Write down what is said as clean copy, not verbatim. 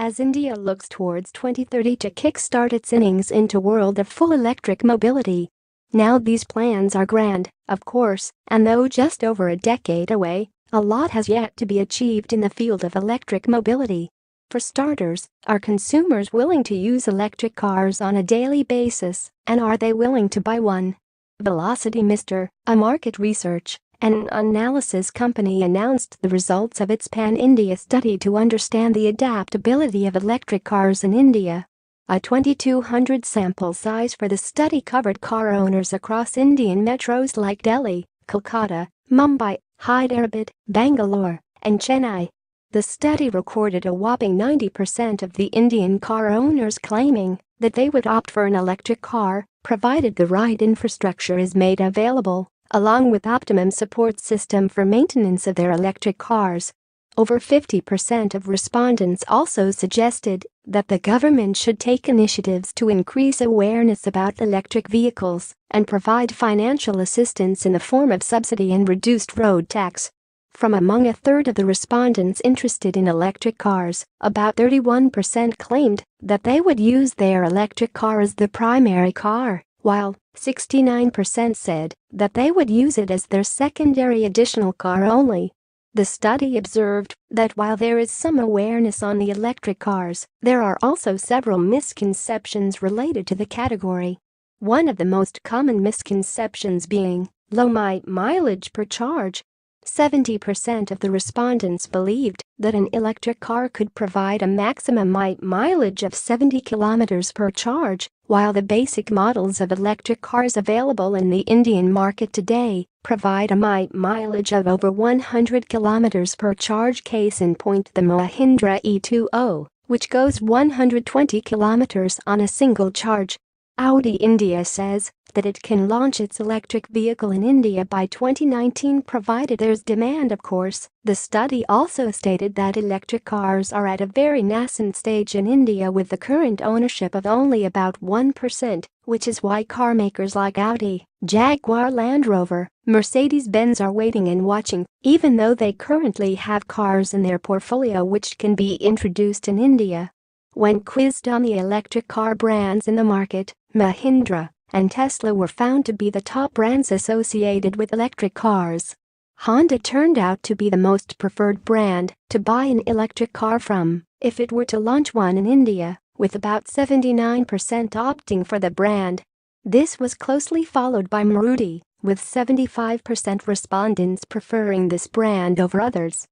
as India looks towards 2030 to kickstart its innings into world of full electric mobility. Now these plans are grand, of course, and though just over a decade away, a lot has yet to be achieved in the field of electric mobility. For starters, are consumers willing to use electric cars on a daily basis, and are they willing to buy one? Velocity Mr., a market research and analysis company, announced the results of its Pan-India study to understand the adaptability of electric cars in India. A 2,200 sample size for the study covered car owners across Indian metros like Delhi, Kolkata, Mumbai, Hyderabad, Bangalore, and Chennai. The study recorded a whopping 90% of the Indian car owners claiming that they would opt for an electric car, provided the right infrastructure is made available, along with optimum support system for maintenance of their electric cars. Over 50% of respondents also suggested that the government should take initiatives to increase awareness about electric vehicles and provide financial assistance in the form of subsidy and reduced road tax. From among a third of the respondents interested in electric cars, about 31% claimed that they would use their electric car as the primary car, while 69% said that they would use it as their secondary additional car only. The study observed that while there is some awareness on the electric cars, there are also several misconceptions related to the category. One of the most common misconceptions being low mileage per charge. 70% of the respondents believed that an electric car could provide a maximum mileage of 70 kilometers per charge, while the basic models of electric cars available in the Indian market today provide a mileage of over 100 kilometers per charge. Case in point, the Mahindra E20, which goes 120 kilometers on a single charge. Audi India says that it can launch its electric vehicle in India by 2019 provided there's demand, of course. The study also stated that electric cars are at a very nascent stage in India, with the current ownership of only about 1%, which is why carmakers like Audi, Jaguar Land Rover, Mercedes-Benz are waiting and watching, even though they currently have cars in their portfolio which can be introduced in India. When quizzed on the electric car brands in the market, Mahindra and Tesla were found to be the top brands associated with electric cars. Honda turned out to be the most preferred brand to buy an electric car from if it were to launch one in India, with about 79% opting for the brand. This was closely followed by Maruti, with 75% respondents preferring this brand over others.